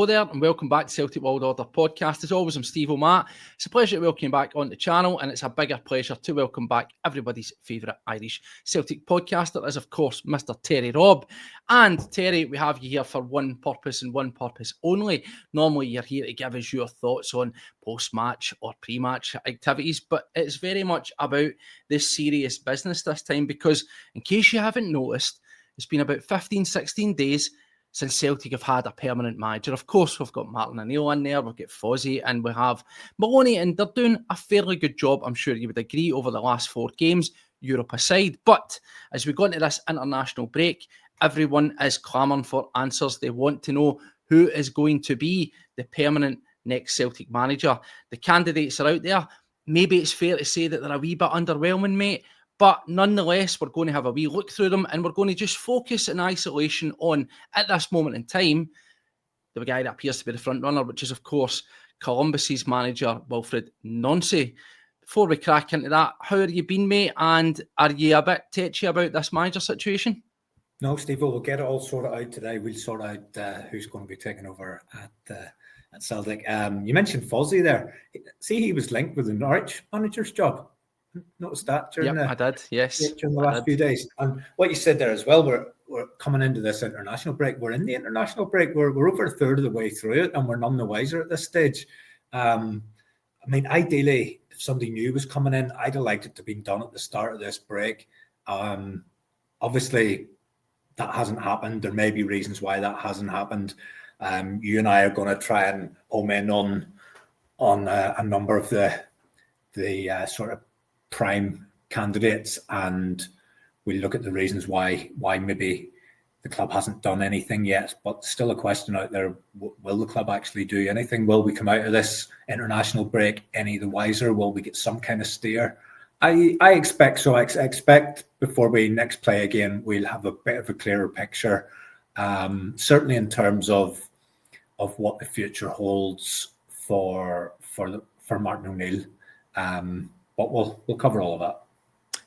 Hello there and welcome back to Celtic World Order podcast. As always, I'm Stevo Matt. It's a pleasure to welcome you back on the channel, and it's a bigger pleasure to welcome back everybody's favourite Irish Celtic podcaster is, of course, Mr. Terry Robb. And Terry, we have you here for one purpose and one purpose only. Normally you're here to give us your thoughts on post-match or pre-match activities, but it's very much about this serious business this time because, in case you haven't noticed, it's been about 15, 16 days since Celtic have had a permanent manager. Of course, we've got Martin O'Neill in there, we've got Fozzie, and we have Maloney, and they're doing a fairly good job, I'm sure you would agree, over the last 4 games, Europe aside. But as we go into this international break, everyone is clamouring for answers. They want to know who is going to be the permanent next Celtic manager. The candidates are out there. Maybe it's fair to say that they're a wee bit underwhelming, mate. But nonetheless, we're going to have a wee look through them and we're going to just focus in isolation on, at this moment in time, the guy that appears to be the front runner, which is, of course, Columbus's manager, Wilfried Nancy. Before we crack into that, how have you been, mate? And are you a bit tetchy about this manager situation? No, Steve, we'll get it all sorted out today. We'll sort out who's going to be taking over at Celtic. You mentioned Fozzie there. See, he was linked with the Norwich manager's job. Noticed that during I did. Yes, during the last few days. And what you said there as well, we're coming into this international break. We're in the international break. We're over a third of the way through it, and we're none the wiser at this stage. I mean, ideally, if somebody new was coming in, I'd have liked it to be done at the start of this break. Obviously, that hasn't happened. There may be reasons why that hasn't happened. You and I are going to try and home in on a number of the sort of prime candidates, and we'll look at the reasons why maybe the club hasn't done anything yet. But still a question out there: will the club actually do anything? Will we come out of this international break any the wiser? Will we get some kind of steer? I expect so. I expect before we next play again, we'll have a bit of a clearer picture. Certainly in terms of what the future holds for Martin O'Neill. But we'll cover all of that.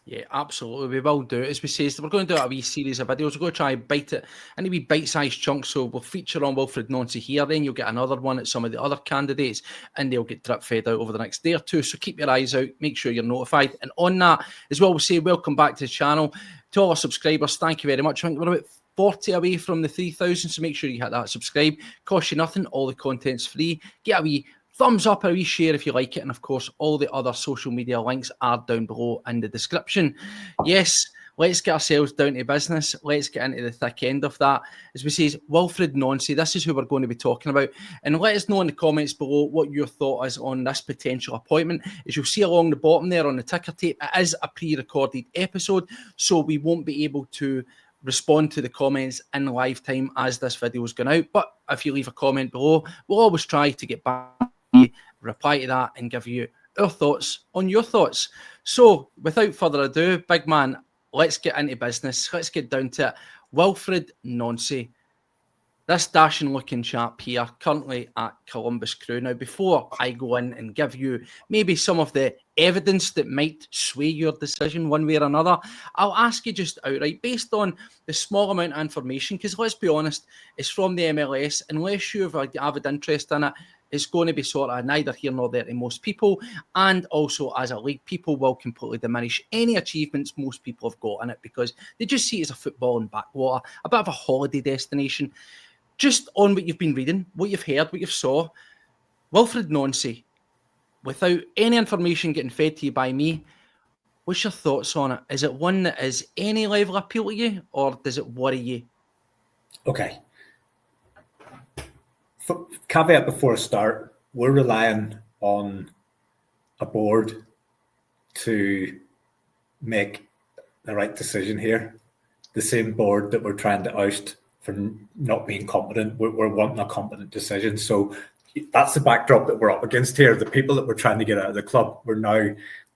Yeah, absolutely. We will do it. As we say, we're going to do a wee series of videos. We're going to try and bite it into wee bite-sized chunks. So we'll feature on Wilfried Nancy here. Then you'll get another one at some of the other candidates, and they'll get drip-fed out over the next day or two. So keep your eyes out. Make sure you're notified. And on that, as well, we'll say welcome back to the channel. To all our subscribers, thank you very much. I think we're about 40 away from the 3,000, so make sure you hit that subscribe. Costs you nothing. All the content's free. Get a wee thumbs up, a wee share if you like it, and of course all the other social media links are down below in the description. Yes, let's get ourselves down to business. Let's get into the thick end of that. As we say, Wilfried Nancy, this is who we're going to be talking about, and let us know in the comments below what your thought is on this potential appointment. As you'll see along the bottom there on the ticker tape, it is a pre-recorded episode, so we won't be able to respond to the comments in live time as this video is going out. But if you leave a comment below, we'll always try to get back, reply to that, and give you our thoughts on your thoughts. So without further ado, big man, let's get into business. Let's get down to it. Wilfried Nancy, this dashing looking chap here, currently at Columbus Crew. Now, before I go in and give you maybe some of the evidence that might sway your decision one way or another, I'll ask you just outright, based on the small amount of information, because let's be honest, it's from the MLS. Unless you have an avid interest in it, it's going to be sort of neither here nor there to most people. And also, as a league, people will completely diminish any achievements most people have got in it because they just see it as a football and backwater, a bit of a holiday destination. Just on what you've been reading, what you've heard, what you've saw, Wilfried Nancy, without any information getting fed to you by me, what's your thoughts on it? Is it one that is any level appeal to you, or does it worry you? Okay. Caveat before I start, we're relying on a board to make the right decision here. The same board that we're trying to oust for not being competent. We're wanting a competent decision. So that's the backdrop that we're up against here. The people that we're trying to get out of the club, we're now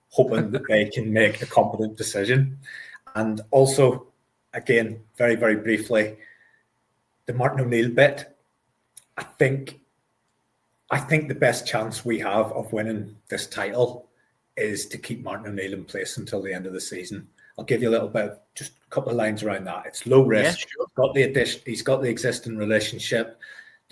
hoping that they can make a competent decision. And also, again, very, very briefly, the Martin O'Neill bit, I think the best chance we have of winning this title is to keep Martin O'Neill in place until the end of the season. I'll give you a little bit, just a couple of lines around that. It's low risk. Yeah, sure. He's got the existing relationship.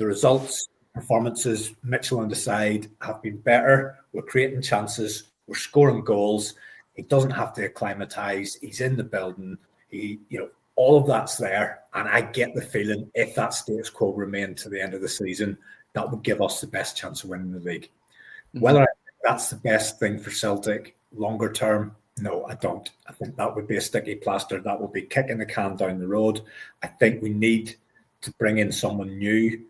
The results performances, Mitchell on the side, have been better. We're creating chances. We're scoring goals. He doesn't have to acclimatise. He's in the building. All of that's there. And I get the feeling if that status quo remained to the end of the season, that would give us the best chance of winning the league. Mm-hmm. Whether I think that's the best thing for Celtic longer term, no, I don't. I think that would be a sticky plaster. That would be kicking the can down the road. I think we need to bring in someone new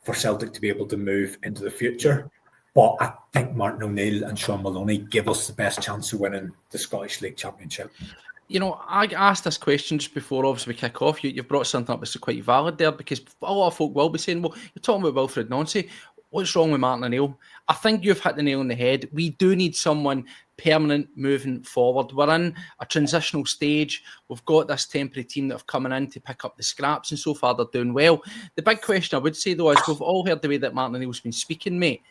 for Celtic to be able to move into the future. But I think Martin O'Neill and Sean Maloney give us the best chance of winning the Scottish League Championship. I asked this question just before, obviously, we kick off. You've brought something up that's quite valid there, because a lot of folk will be saying, well, you're talking about Wilfred Nancy. What's wrong with Martin O'Neill? I think you've hit the nail on the head. We do need someone permanent moving forward. We're in a transitional stage. We've got this temporary team that have coming in to pick up the scraps, and so far they're doing well. The big question I would say, though, is we've all heard the way that Martin O'Neill's been speaking, mate.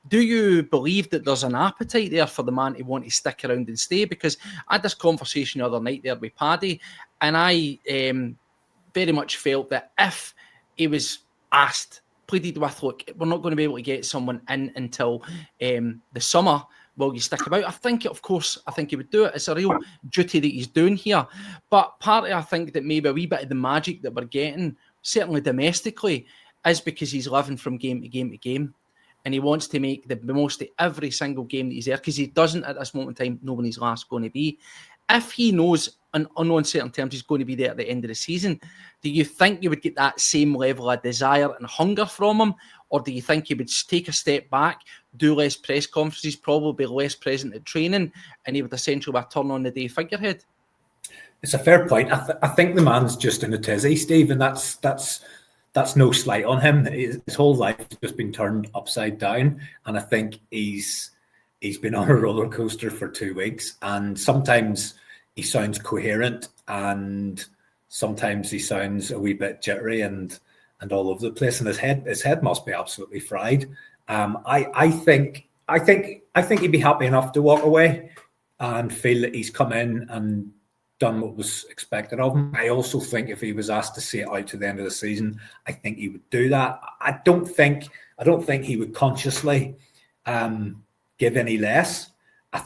Do you believe that there's an appetite there for the man to want to stick around and stay? Because I had this conversation the other night there with Paddy, and I very much felt that if he was asked, pleaded with, look, we're not going to be able to get someone in until the summer, will you stick about? I think he would do it. It's a real duty that he's doing here. But partly I think that maybe a wee bit of the magic that we're getting, certainly domestically, is because he's living from game to game to game. And he wants to make the most of every single game that he's there, because he doesn't at this moment in time know when his last going to be. If he knows on uncertain terms he's going to be there at the end of the season, do you think you would get that same level of desire and hunger from him? Or do you think he would take a step back, do less press conferences, probably be less present at training, and he would essentially be a turn on the day figurehead? It's a fair point. I think the man's just in a tizzy, Steve, and that's no slight on him. His whole life has just been turned upside down, and I think he's been on a roller coaster for 2 weeks. And sometimes he sounds coherent, and sometimes he sounds a wee bit jittery and all over the place. And his head must be absolutely fried. I think he'd be happy enough to walk away and feel that he's come in and done what was expected of him. I also think if he was asked to see it out to the end of the season, I think he would do that. I don't think he would consciously give any less. I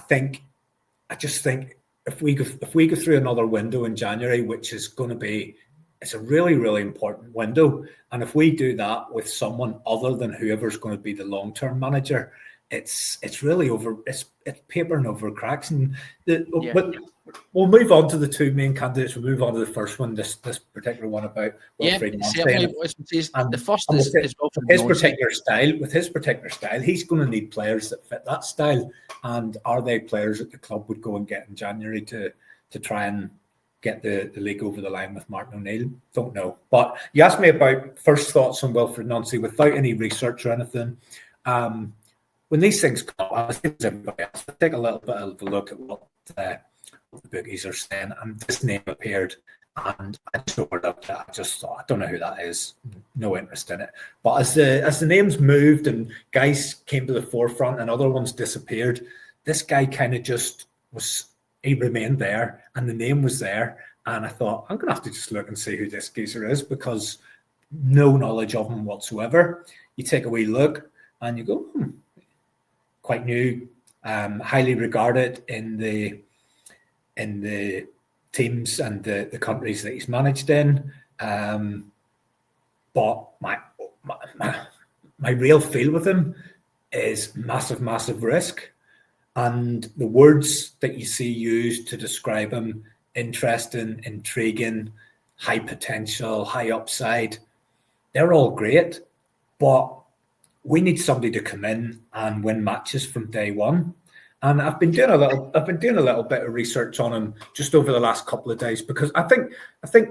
just think if we go through another window in January, which is going to be, it's a really, really important window, and if we do that with someone other than whoever's going to be the long-term manager, it's really over. It's papering over cracks. But we'll move on to the two main candidates. We'll move on to the first one, this particular one about WILFRIED Nancy. The first is his particular style. With his particular style, he's going to need players that fit that style. And are they players that the club would go and get in January to try and get the league over the line with Martin O'Neill? Don't know. But you asked me about first thoughts on WILFRIED Nancy without any research or anything. When these things come up, I think everybody else, I take a little bit of a look at what the bookies are saying, and this name appeared, and I just overlooked it. I just thought, I don't know who that is, no interest in it. But as the names moved and guys came to the forefront and other ones disappeared, this guy kind of just he remained there, and the name was there, and I thought, I'm going to have to just look and see who this geezer is, because no knowledge of him whatsoever. You take a wee look and you go, quite new, highly regarded in the teams and the countries that he's managed in. But my real feel with him is massive risk. And the words that you see used to describe him, interesting, intriguing, high potential, high upside, they're all great. But we need somebody to come in and win matches from day one. And I've been doing a little bit of research on him just over the last couple of days, because I think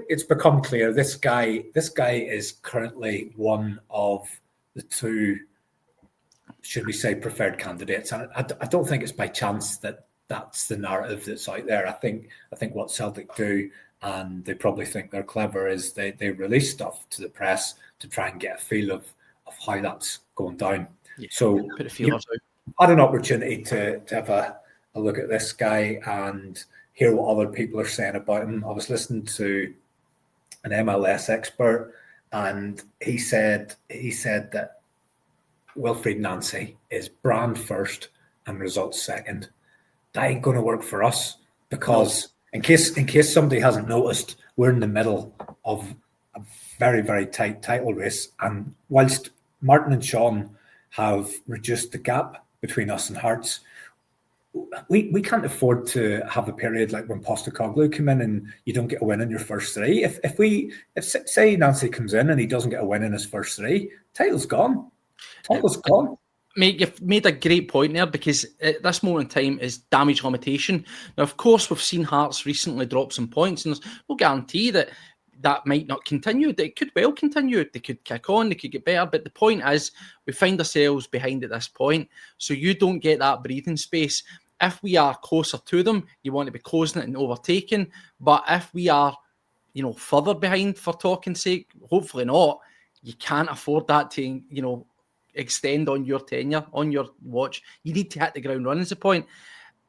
it's become clear this guy is currently one of the two, should we say, preferred candidates. And I don't think it's by chance that that's the narrative that's out there. I think what Celtic do, and they probably think they're clever, is they release stuff to the press to try and get a feel of how that's going down. Yeah, so put a feel out. I had an opportunity to have a look at this guy and hear what other people are saying about him. I was listening to an MLS expert, and he said that WILFRIED Nancy is brand first and results second. That ain't going to work for us, because in case somebody hasn't noticed, we're in the middle of a very, very tight title race. And whilst Martin and Sean have reduced the gap between us and Hearts, we can't afford to have a period like when Postecoglou came in and you don't get a win in your first three. If say Nancy comes in and he doesn't get a win in his first three, title's gone. Title's gone. Mate, you've made a great point there, because at this moment in time is damage limitation. Now, of course, we've seen Hearts recently drop some points, and there's no guarantee that might not continue. It could well continue. They could kick on, they could get better. But the point is, we find ourselves behind at this point, so you don't get that breathing space. If we are closer to them, you want to be closing it and overtaking. But if we are, further behind, for talking's sake, hopefully not, you can't afford that to, extend on your tenure, on your watch. You need to hit the ground running is the point.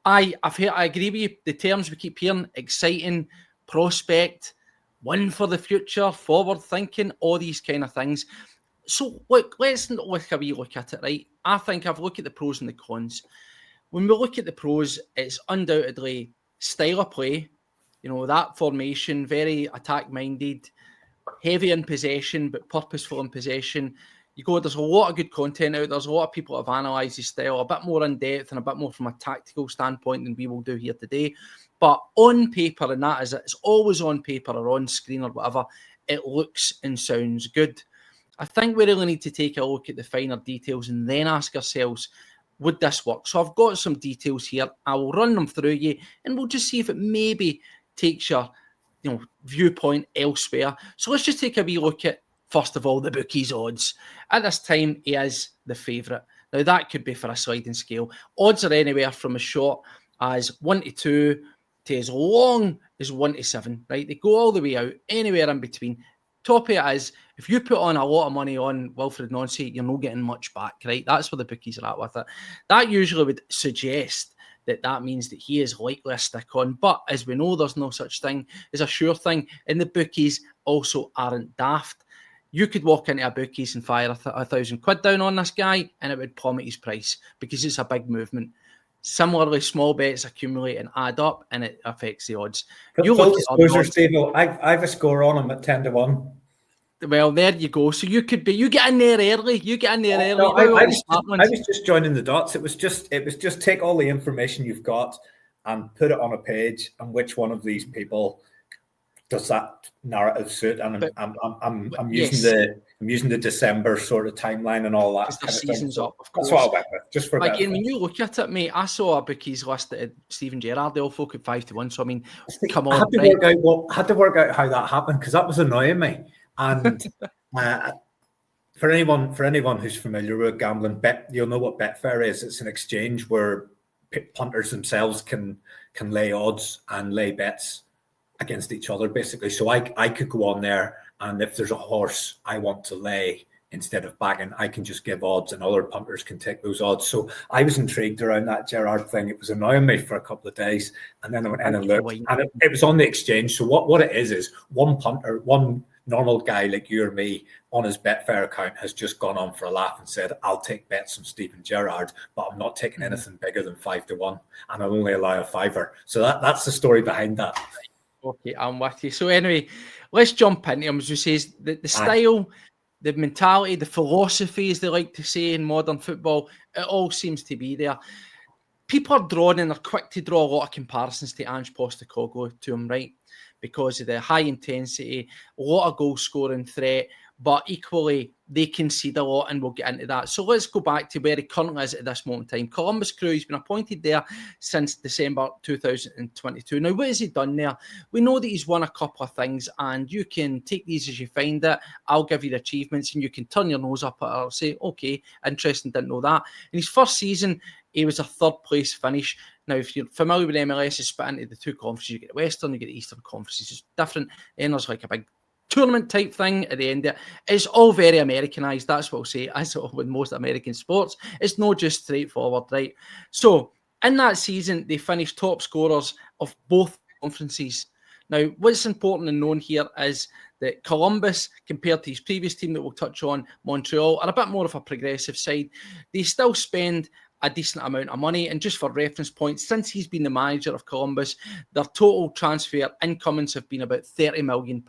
I agree with you. The terms we keep hearing: exciting, prospect, win for the future, forward thinking, all these kind of things. So look, let's look a wee look at it, right? I think I've looked at the pros and the cons. When we look at the pros, it's undoubtedly style of play. That formation, very attack-minded, heavy in possession, but purposeful in possession. There's a lot of good content out there. There's a lot of people that have analysed his style a bit more in depth and a bit more from a tactical standpoint than we will do here today. But on paper, and that is it, it's always on paper or on screen or whatever, it looks and sounds good. I think we really need to take a look at the finer details and then ask ourselves, would this work? So I've got some details here. I will run them through you, and we'll just see if it maybe takes your viewpoint elsewhere. So let's just take a wee look at, first of all, the bookies' odds. At this time, he is the favourite. Now, that could be for a sliding scale. Odds are anywhere from as short as 1 to 2 to as long as 1 to 7, right? They go all the way out, anywhere in between. Top of it is, if you put on a lot of money on Wilfred Nancy, you're not getting much back, right? That's where the bookies are at with it. That usually would suggest that means that he is likely to stick on. But as we know, there's no such thing as a sure thing. And the bookies also aren't daft. You could walk into a bookies and fire £1,000 down on this guy, and it would plummet his price because it's a big movement. Similarly, small bets accumulate and add up, and it affects the odds. You look at Stevo, I've a score on him at 10 to 1. Well, there you go. So you get in there early. No, I was just joining the dots. It was just take all the information you've got and put it on a page, and which one of these people does that narrative suit? And I'm using the December sort of timeline and all that. The season's up, of course. That's what I went with. Just for again, when you look at it, mate, I saw a bookies list that Steven Gerrard, they all folk at 5 to 1. So I mean, come on, I had to work out how that happened, because that was annoying me. And for anyone who's familiar with gambling, you'll know what Betfair is. It's an exchange where punters themselves can lay odds and lay bets against each other, basically. So I could go on there, and if there's a horse I want to lay instead of backing, I can just give odds, and other punters can take those odds. So I was intrigued around that Gerrard thing. It was annoying me for a couple of days, and then I went in and looked, and it was on the exchange. So what it is one punter, one normal guy like you or me on his Betfair account has just gone on for a laugh and said, I'll take bets from Steven Gerrard, but I'm not taking anything bigger than 5 to 1, and I'll only allow a fiver. So that's the story behind that. Okay, I'm with you. So anyway, let's jump into him. As we say, the style, the mentality, the philosophy, as they like to say in modern football, it all seems to be there. People are drawn and are quick to draw a lot of comparisons to Ange Postecoglou to him, right? Because of the high intensity, a lot of goal scoring threat, but equally they concede a lot, and we'll get into that. So let's go back to where he currently is at this moment in time. Columbus Crew, he's been appointed there since December 2022. Now, what has he done there? We know that he's won a couple of things, and you can take these as you find it. I'll give you the achievements, and you can turn your nose up at it or say, okay, interesting, didn't know that. In his first season, he was a third place finish. Now, if you're familiar with MLS, it's split into the two conferences. You get the Western, you get the Eastern conferences. It's different. And there's like a big tournament type thing at the end of it. It's all very Americanized. That's what I'll say. As with most American sports, it's not just straightforward, right? So in that season, they finished top scorers of both conferences. Now, what's important and known here is that Columbus, compared to his previous team that we'll touch on, Montreal, are a bit more of a progressive side. They still spend a decent amount of money. And just for reference points, since he's been the manager of Columbus, their total transfer incomings have been about £30 million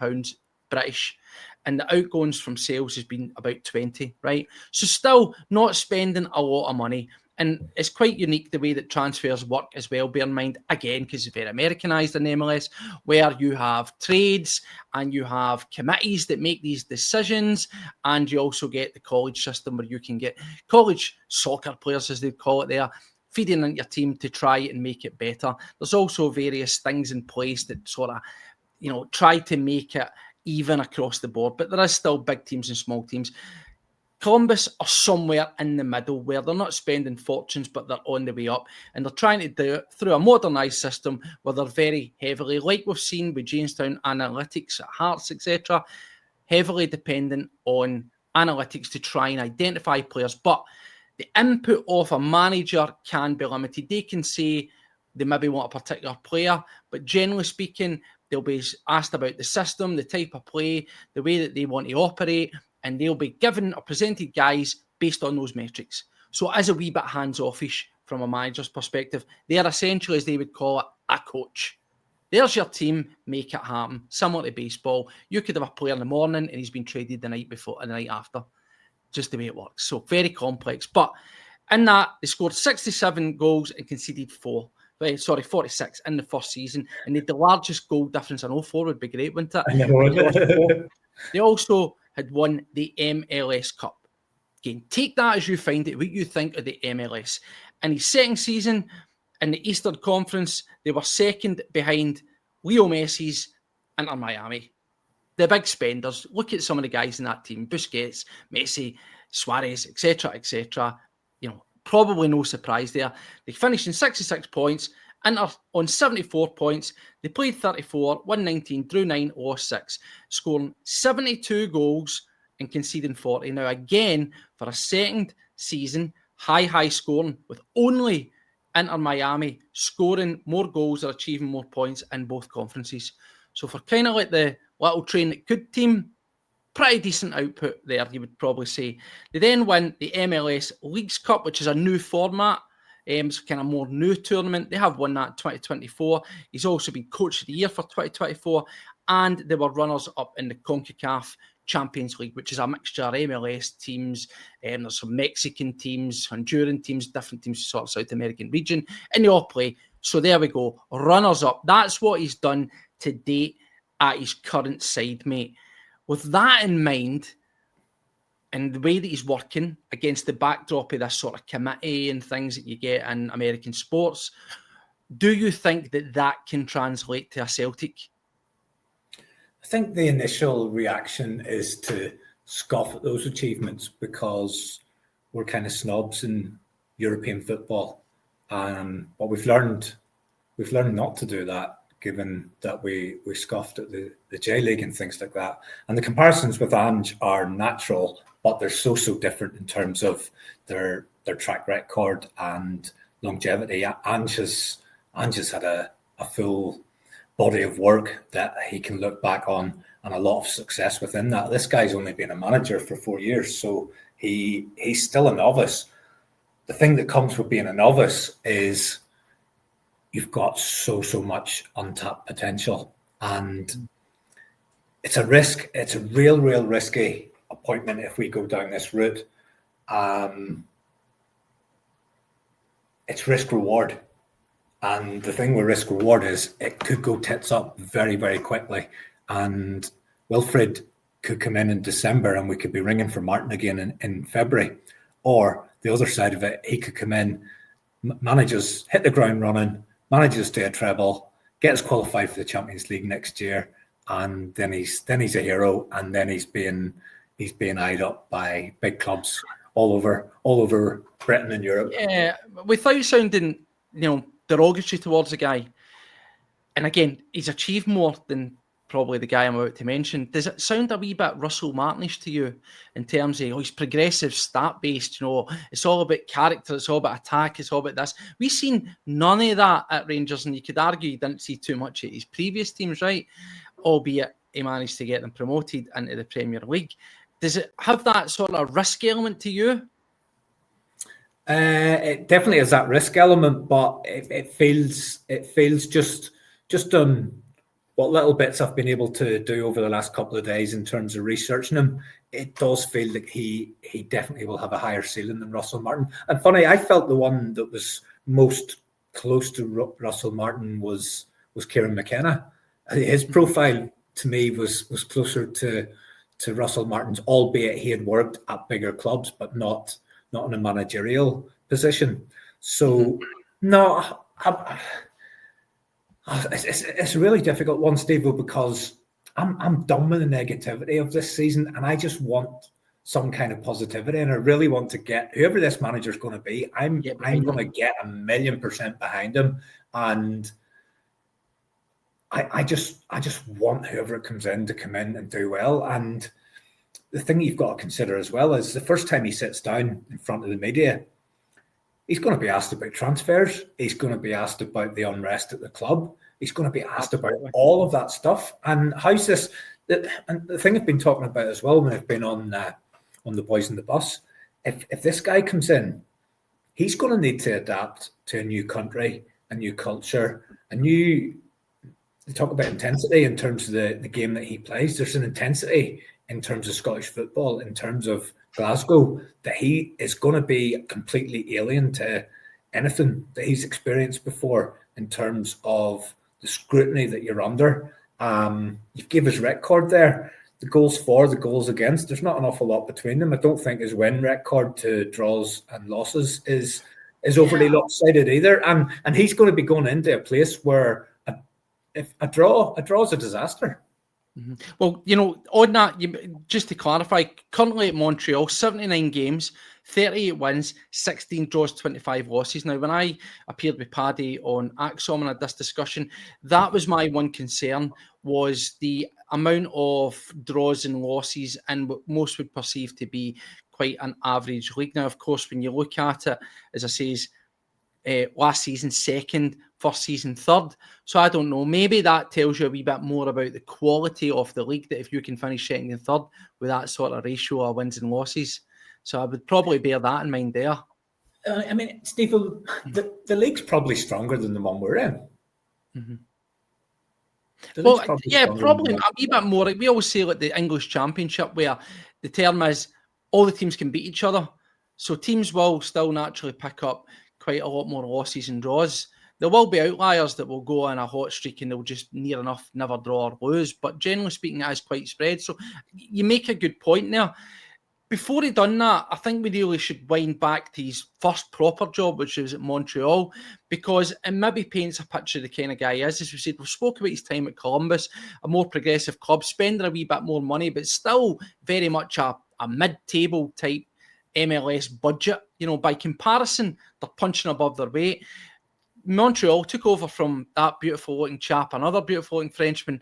British. And the outgoings from sales has been about 20, right? So still not spending a lot of money. And it's quite unique the way that transfers work as well, bear in mind, again, because it's very Americanized in MLS, where you have trades and you have committees that make these decisions, and you also get the college system where you can get college soccer players, as they call it there, feeding into your team to try and make it better. There's also various things in place that sort of, try to make it even across the board, but there is still big teams and small teams. Columbus are somewhere in the middle where they're not spending fortunes, but they're on the way up. And they're trying to do it through a modernised system where they're very heavily, like we've seen with Jamestown Analytics at Hearts, etc., heavily dependent on analytics to try and identify players. But the input of a manager can be limited. They can say they maybe want a particular player, but generally speaking, they'll be asked about the system, the type of play, the way that they want to operate, and they'll be given or presented guys based on those metrics. So it is a wee bit hands-offish from a manager's perspective. They are essentially, as they would call it, a coach. There's your team, make it happen. Similar to baseball, you could have a player in the morning and he's been traded the night before and the night after. Just the way it works. So very complex. But in that, they scored 67 goals and conceded 46 in the first season. And they had the largest goal difference. I know 4 would be great, wouldn't it? They also had won the MLS Cup. Again, take that as you find it, what you think of the MLS. In his second season in the Eastern Conference, they were second behind Leo Messi's Inter Miami. The big spenders. Look at some of the guys in that team: Busquets, Messi, Suarez, etc., etc. Probably no surprise there. They finished in 66 points. Inter on 74 points. They played 34, won 19, drew 9, lost 6, scoring 72 goals and conceding 40. Now, again, for a second season, high scoring, with only Inter Miami scoring more goals or achieving more points in both conferences. So for kind of like the little train that could team, pretty decent output there, you would probably say. They then win the MLS Leagues Cup, which is a new format. It's kind of more new tournament. They have won that in 2024. He's also been Coach of the Year for 2024. And they were runners-up in the CONCACAF Champions League, which is a mixture of MLS teams. There's some Mexican teams, Honduran teams, different teams, sort of South American region. And they all play. So there we go. Runners-up. That's what he's done to date at his current side, mate. With that in mind, and the way that he's working against the backdrop of this sort of committee and things that you get in American sports, do you think that can translate to a Celtic? I think the initial reaction is to scoff at those achievements because we're kind of snobs in European football. But we've learned not to do that, given that we scoffed at the J League and things like that. And the comparisons with Ange are natural, but they're so different in terms of their track record and longevity. Ange has had a full body of work that he can look back on and a lot of success within that. This guy's only been a manager for 4 years, so he's still a novice. The thing that comes with being a novice is you've got so much untapped potential, and it's a risk. It's a real risky appointment if we go down this route. It's risk reward, and the thing with risk reward is it could go tits up very quickly, and Wilfred could come in December and we could be ringing for Martin again in February. Or the other side of it, he could come in, manages, hit the ground running, manages to a treble, gets qualified for the Champions League next year, and then he's a hero, and then he's being eyed up by big clubs all over Britain and Europe. Yeah, without sounding derogatory towards the guy, and again, he's achieved more than probably the guy I'm about to mention. Does it sound a wee bit Russell Martinish to you in terms of he's progressive, stat-based, it's all about character, it's all about attack, it's all about this. We've seen none of that at Rangers, and you could argue you didn't see too much at his previous teams, right? Albeit he managed to get them promoted into the Premier League. Does it have that sort of risk element to you? It definitely has that risk element, but it feels just what little bits I've been able to do over the last couple of days in terms of researching him. It does feel like he definitely will have a higher ceiling than Russell Martin. And funny, I felt the one that was most close to Russell Martin was Kieran McKenna. His profile to me was closer to Russell Martin's, albeit he had worked at bigger clubs, but not in a managerial position. So no, it's a really difficult one, Stevo, because I'm done with the negativity of this season, and I just want some kind of positivity, and I really want to get whoever this manager is going to be. I'm going to get 1,000,000% behind him, and I just want whoever it comes in to come in and do well. And the thing you've got to consider as well is the first time he sits down in front of the media, he's going to be asked about transfers. He's going to be asked about the unrest at the club. He's going to be asked about all of that stuff. And how's this? And the thing I've been talking about as well when I've been on the Boys in the Bus, if this guy comes in, he's going to need to adapt to a new country, a new culture, they talk about intensity in terms of the game that he plays. There's an intensity in terms of Scottish football, in terms of Glasgow, that he is going to be completely alien to anything that he's experienced before in terms of the scrutiny that you're under. You've given his record there, the goals for, the goals against. There's not an awful lot between them. I don't think his win record to draws and losses is overly lopsided either. And he's going to be going into a place where if a draw is a disaster. Mm-hmm. Well, on that, just to clarify, currently at Montreal, 79 games, 38 wins, 16 draws, 25 losses. Now, when I appeared with Paddy on Axom and had this discussion, that was my one concern, was the amount of draws and losses in what most would perceive to be quite an average league. Now, of course, when you look at it, as I say, last season second, first season third. So I don't know. Maybe that tells you a wee bit more about the quality of the league, that if you can finish second and third with that sort of ratio of wins and losses. So I would probably bear that in mind there. I mean, Steve, the league's probably stronger than the one we're in. Mm-hmm. Well, probably a wee bit more. We always say like the English Championship, where the term is all the teams can beat each other. So teams will still naturally pick up quite a lot more losses and draws. There will be outliers that will go on a hot streak and they'll just near enough never draw or lose. But generally speaking, it is quite spread. So you make a good point there. Before he done that, I think we really should wind back to his first proper job, which was at Montreal, because it maybe paints a picture of the kind of guy he is. As we said, we spoke about his time at Columbus, a more progressive club, spending a wee bit more money, but still very much a mid-table type MLS budget. By comparison, they're punching above their weight. Montreal took over from that beautiful looking chap, another beautiful looking Frenchman,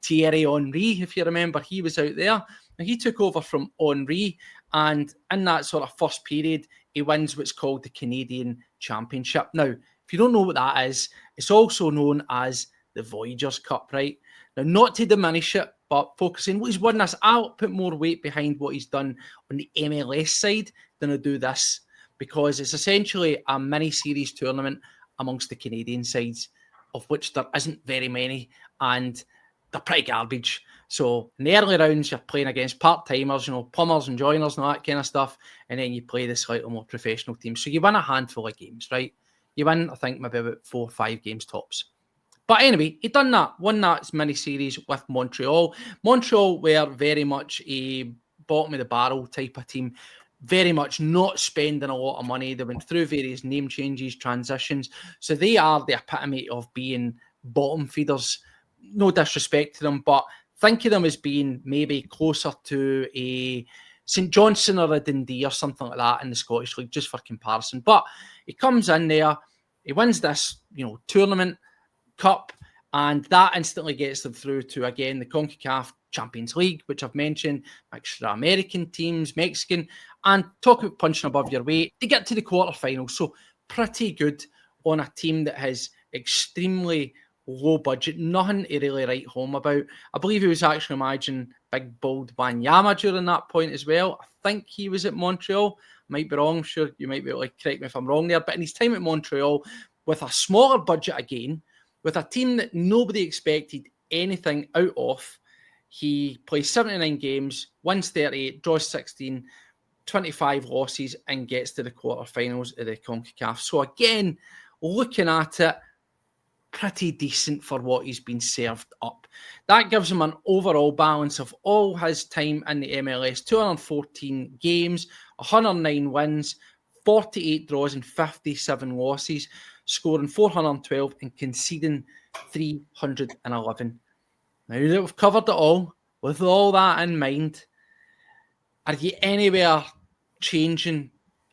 Thierry Henry, if you remember, he was out there. And he took over from Henry, and in that sort of first period, he wins what's called the Canadian Championship. Now, if you don't know what that is, it's also known as the Voyageurs Cup, right? Now, not to diminish it, but focusing what he's won this, I'll put more weight behind what he's done on the MLS side than I do this, because it's essentially a mini-series tournament amongst the Canadian sides, of which there isn't very many, and they're pretty garbage. So in the early rounds, you're playing against part-timers, plumbers and joiners and all that kind of stuff, and then you play the slightly more professional teams. So you win a handful of games, right? You win, I think, maybe about 4 or 5 games tops. But anyway, he done that, won that mini-series with Montreal. Montreal were very much a bottom-of-the-barrel type of team, very much not spending a lot of money. They went through various name changes, transitions. So they are the epitome of being bottom feeders. No disrespect to them, but think of them as being maybe closer to a St Johnstone or a Dundee or something like that in the Scottish League, just for comparison. But he comes in there, he wins this, tournament, cup, and that instantly gets them through to, again, the CONCACAF Champions League, which I've mentioned, mixture of American teams, Mexican, and talk about punching above your weight. They get to the quarterfinals, so pretty good on a team that has extremely low budget, nothing to really write home about. I believe he was actually managing big, bold Wanyama during that point as well. I think he was at Montreal. Might be wrong. I'm sure you might be able to correct me if I'm wrong there. But in his time at Montreal, with a smaller budget again, with a team that nobody expected anything out of, he plays 79 games, wins 38, draws 16, 25 losses, and gets to the quarterfinals of the CONCACAF. So again, looking at it, pretty decent for what he's been served up. That gives him an overall balance of all his time in the MLS, 214 games, 109 wins, 48 draws and 57 losses, scoring 412 and conceding 311. Now that we've covered it all, with all that in mind, are you anywhere changing?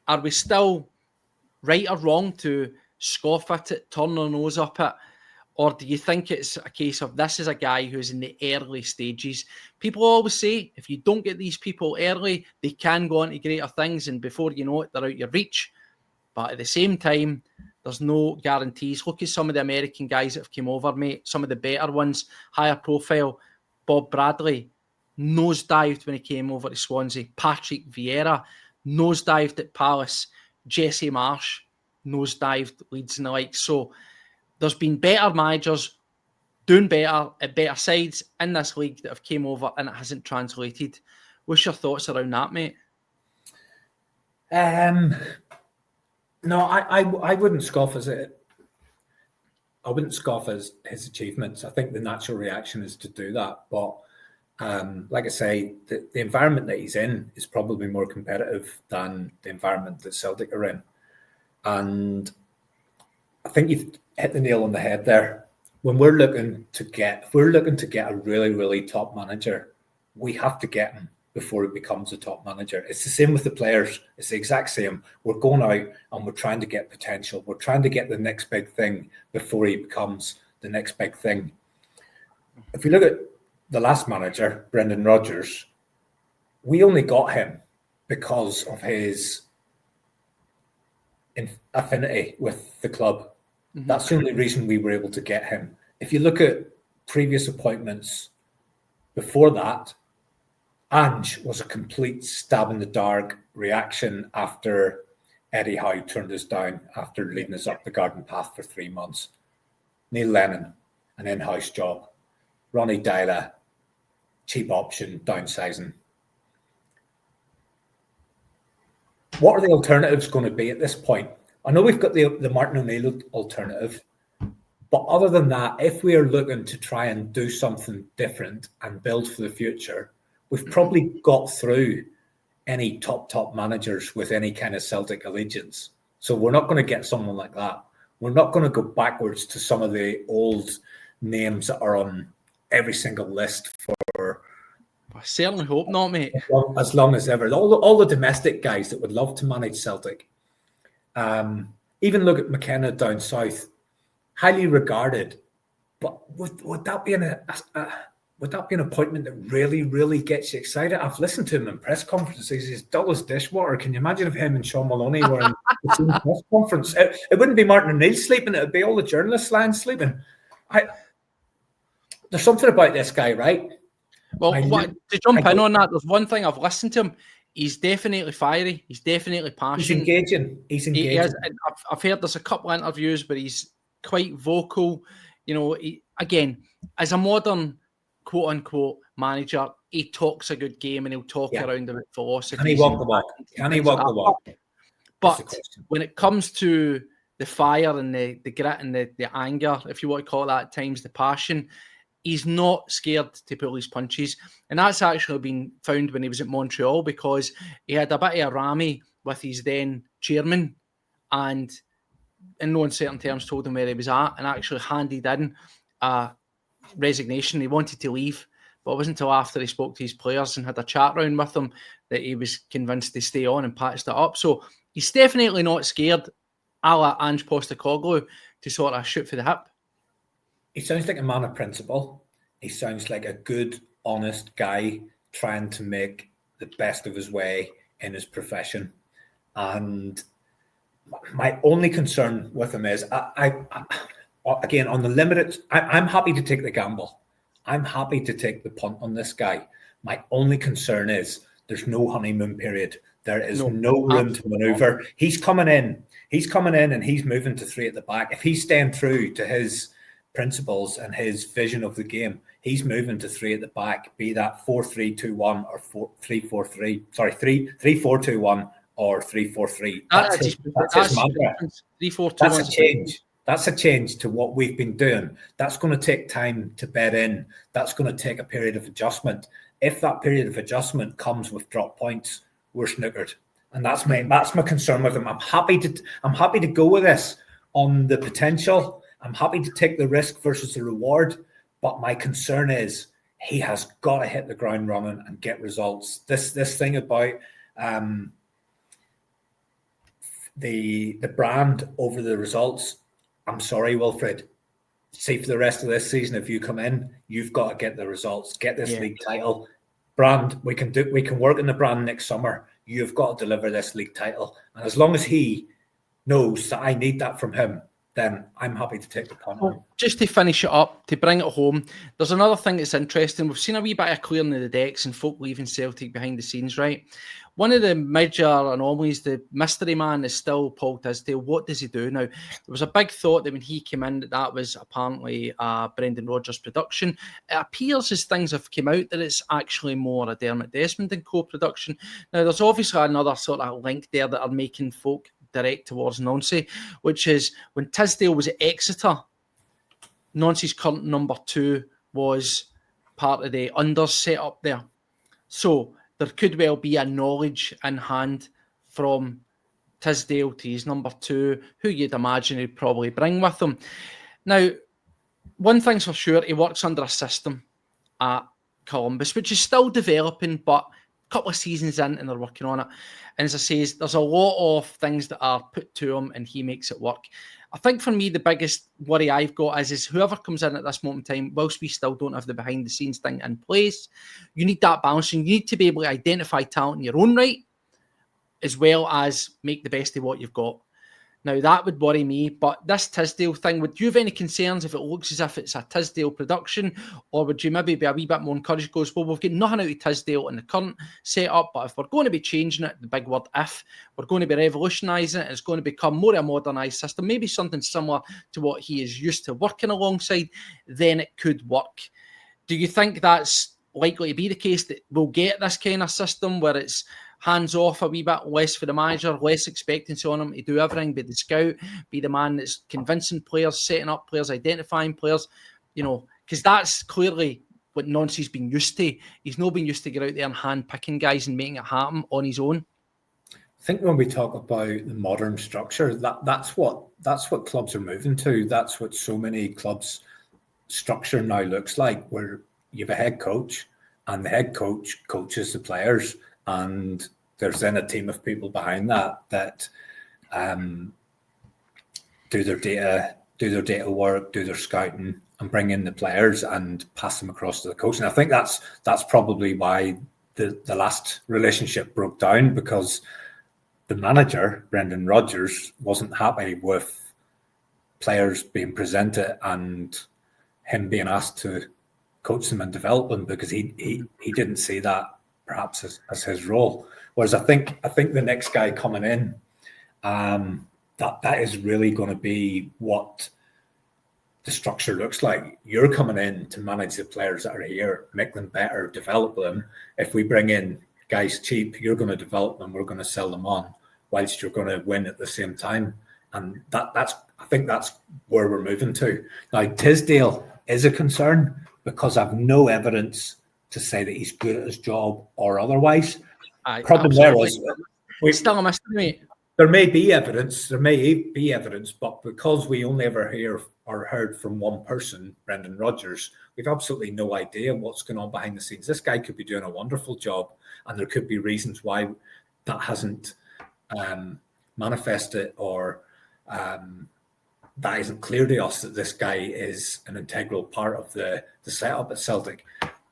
Are we still right or wrong to scoff at it, turn our nose up at? Or do you think it's a case of this is a guy who's in the early stages? People always say if you don't get these people early, they can go on to greater things, and before you know it, they're out your reach. But at the same time, there's no guarantees. Look at some of the American guys that have come over, mate. Some of the better ones, higher profile. Bob Bradley nosedived when he came over to Swansea. Patrick Vieira nosedived at Palace. Jesse Marsh nosedived Leeds and the like. So there's been better managers doing better at better sides in this league that have came over and it hasn't translated. What's your thoughts around that, mate? No, I wouldn't scoff at it. I wouldn't scoff at his achievements. I think the natural reaction is to do that. But like I say, the environment that he's in is probably more competitive than the environment that Celtic are in. And I think you've hit the nail on the head there. When we're looking to get a really, really top manager, we have to get him before he becomes a top manager. It's the same with the players. It's the exact same. We're going out and we're trying to get potential. We're trying to get the next big thing before he becomes the next big thing. If we look at the last manager, Brendan Rodgers, we only got him because of his affinity with the club. Mm-hmm. That's the only reason we were able to get him. If you look at previous appointments before that, Ange was a complete stab in the dark reaction after Eddie Howe turned us down after leading us up the garden path for 3 months. Neil Lennon, an in-house job. Ronnie Dyla, cheap option, downsizing. What are the alternatives going to be at this point? I know we've got the Martin O'Neill alternative, but other than that, if we are looking to try and do something different and build for the future, we've probably got through any top managers with any kind of Celtic allegiance. So we're not going to get someone like that. We're not going to go backwards to some of the old names that are on every single list for... I certainly hope not, mate. As long as ever. All the domestic guys that would love to manage Celtic. Even look at McKenna down south. Highly regarded. But would that be an appointment that really, really gets you excited? I've listened to him in press conferences. He's dull as dishwater. Can you imagine if him and Sean Maloney were in the same press conference? It wouldn't be Martin O'Neill sleeping. It would be all the journalists lying sleeping. There's something about this guy, right? Well, to jump in on that, there's one thing I've listened to him. He's definitely fiery. He's definitely passionate. He's engaging. I've heard there's a couple of interviews where he's quite vocal. You know, again, as a modern quote-unquote manager, he talks a good game and he'll talk around about philosophy. Can he walk the walk? Can he walk the walk? But when it comes to the fire and the grit and the anger, if you want to call it that at times, the passion, he's not scared to pull his punches. And that's actually been found when he was at Montreal, because he had a bit of a rammy with his then chairman and in no uncertain terms told him where he was at and actually handed in a resignation. He wanted to leave, but it wasn't until after he spoke to his players and had a chat round with them that he was convinced to stay on and patched it up. So he's definitely not scared, a la Ange Postecoglou, to sort of shoot for the hip. He sounds like a man of principle. He sounds like a good, honest guy trying to make the best of his way in his profession. And my only concern with him is again, on the limited, I'm happy to take the gamble. I'm happy to take the punt on this guy. My only concern is there's no honeymoon period. There is no room to maneuver. He's coming in and he's moving to 3 at the back. If he's staying true to his principles and his vision of the game, he's moving to 3 at the back, be that 4-3-2-1 or 3-4-3. Sorry, 3-4-2-1 or 3-4-3. That's his mantra. 3-4-2-1. That's a change. That's a change to what we've been doing. That's going to take time to bed in. That's going to take a period of adjustment. If that period of adjustment comes with drop points, we're snookered. And that's my concern with him. I'm happy to go with this on the potential. I'm happy to take the risk versus the reward. But my concern is he has got to hit the ground running and get results. This thing about the brand over the results. I'm sorry, Wilfred. See, for the rest of this season, if you come in, you've got to get the results, get this league title. Brand, we can work in the brand next summer. You've got to deliver this league title. And as long as he knows that I need that from him, then I'm happy to take the punt. Well, just to finish it up, to bring it home, there's another thing that's interesting. We've seen a wee bit of clearing of the decks and folk leaving Celtic behind the scenes, right? One of the major anomalies, the mystery man, is still Paul Tisdale. What does he do now? There was a big thought that when he came in, that was apparently Brendan Rodgers' production. It appears as things have come out that it's actually more a Dermot Desmond and co-production. Now, there's obviously another sort of link there that are making folk direct towards Nancy, which is when Tisdale was at Exeter, Nancy's current number 2 was part of the unders set up there. So there could well be a knowledge in hand from Tisdale to his number 2, who you'd imagine he'd probably bring with him. Now, one thing's for sure, he works under a system at Columbus, which is still developing, but a couple of seasons in and they're working on it. And as I say, there's a lot of things that are put to him and he makes it work. I think for me, the biggest worry I've got is whoever comes in at this moment in time, whilst we still don't have the behind the scenes thing in place, you need that balance. You need to be able to identify talent in your own right, as well as make the best of what you've got. Now, that would worry me, but this Tisdale thing, would you have any concerns if it looks as if it's a Tisdale production, or would you maybe be a wee bit more encouraged? Goes, well, we've got nothing out of Tisdale in the current setup, but if we're going to be changing it, the big word if, we're going to be revolutionising it, it's going to become more a modernised system, maybe something similar to what he is used to working alongside, then it could work. Do you think that's likely to be the case, that we'll get this kind of system where it's hands off a wee bit, less for the manager, less expectancy on him to do everything, be the scout, be the man that's convincing players, setting up players, identifying players, because that's clearly what Nancy's been used to. He's not been used to get out there and hand picking guys and making it happen on his own. I think when we talk about the modern structure, that's what clubs are moving to. That's what so many clubs' structure now looks like, where you have a head coach and the head coach coaches the players. And there's then a team of people behind that do their data work, do their scouting, and bring in the players and pass them across to the coach. And I think that's probably why the last relationship broke down, because the manager, Brendan Rodgers, wasn't happy with players being presented and him being asked to coach them and develop them, because he didn't see that perhaps as his role. Whereas I think the next guy coming in, that is really going to be what the structure looks like. You're coming in to manage the players that are here, make them better, develop them. If we bring in guys cheap, you're going to develop them, we're going to sell them on, whilst you're going to win at the same time. And I think that's where we're moving to. Now, Tisdale is a concern because I've no evidence to say that he's good at his job or otherwise. Problem there is, still a mystery, mate. There may be evidence, but because we only ever hear or heard from one person, Brendan Rodgers, we've absolutely no idea what's going on behind the scenes. This guy could be doing a wonderful job, and there could be reasons why that hasn't manifested, or that isn't clear to us that this guy is an integral part of the setup at Celtic.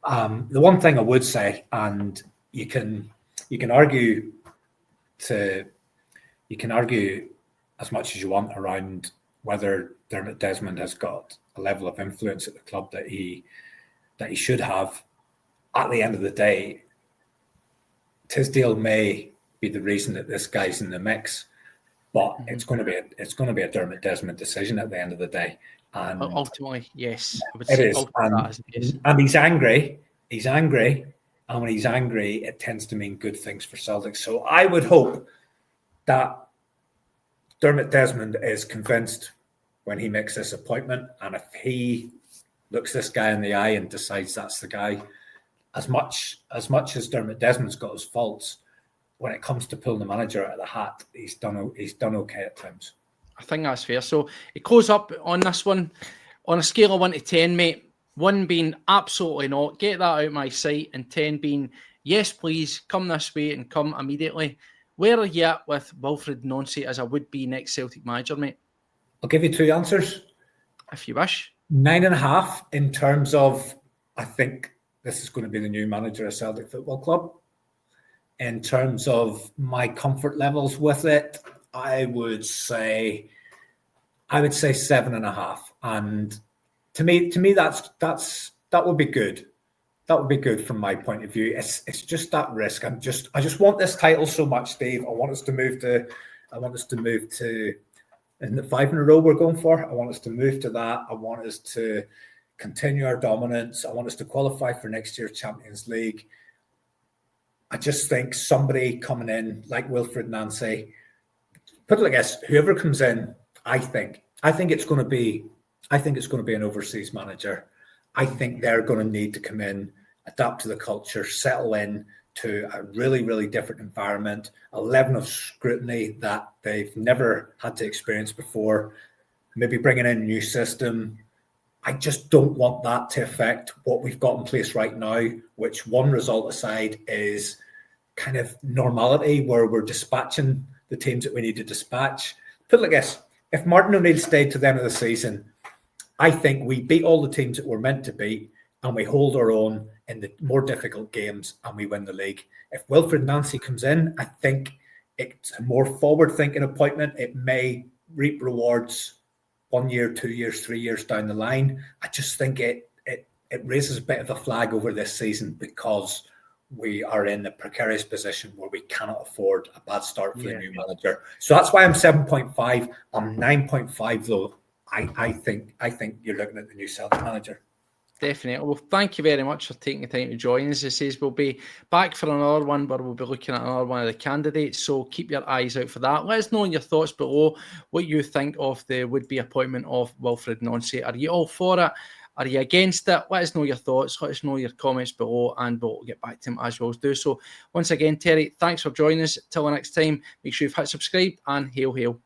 The one thing I would say, and you can argue as much as you want around whether Dermot Desmond has got a level of influence at the club that he should have. At the end of the day, Tisdale may be the reason that this guy's in the mix, but it's going to be a Dermot Desmond decision at the end of the day. And ultimately, yes, I would it say is. that is the case. And he's angry. He's angry, and when he's angry, it tends to mean good things for Celtic. So I would hope that Dermot Desmond is convinced when he makes this appointment, and if he looks this guy in the eye and decides that's the guy, as much as Dermot Desmond's got his faults, when it comes to pulling the manager out of the hat, he's done okay at times. I think that's fair. So it goes up on this one on a scale of 1 to 10, mate. 1 being absolutely not, get that out of my sight, and 10 being yes, please, come this way and come immediately. Where are you at with Wilfred Nancy as a would-be next Celtic manager, mate? I'll give you 2 answers. If you wish. 9.5 in terms of, I think this is going to be the new manager of Celtic Football Club. In terms of my comfort levels with it, I would say 7.5. And to me, that would be good. That would be good from my point of view. It's just that risk. I just want this title so much, Steve. I want us to move to in the 5 in a row we're going for. I want us to move to that. I want us to continue our dominance. I want us to qualify for next year's Champions League. I just think somebody coming in like Wilfried Nancy, put it like this, whoever comes in, I think it's going to be an overseas manager. I think they're going to need to come in, adapt to the culture, settle in to a really, really different environment, a level of scrutiny that they've never had to experience before, maybe bringing in a new system. I just don't want that to affect what we've got in place right now, which one result aside is kind of normality where we're dispatching the teams that we need to dispatch. Put it like this, if Martin O'Neill stayed to the end of the season, I think we beat all the teams that we're meant to beat and we hold our own in the more difficult games and we win the league. If Wilfred Nancy comes in, I think it's a more forward-thinking appointment. It may reap rewards 1 year, 2 years, 3 years down the line. I just think it raises a bit of a flag over this season because we are in a precarious position where we cannot afford a bad start for the new manager. So that's why I'm 7.5. I'm 9.5 though. I think you're looking at the new Celtic manager. Definitely. Well, thank you very much for taking the time to join us. As I says, we'll be back for another one where we'll be looking at another one of the candidates. So keep your eyes out for that. Let us know in your thoughts below what you think of the would-be appointment of Wilfred Nancy. Are you all for it? Are you against it? Let us know your thoughts. Let us know your comments below and we'll get back to him as we always do. So once again, Terry, thanks for joining us. Till the next time, make sure you've hit subscribe and hail, hail.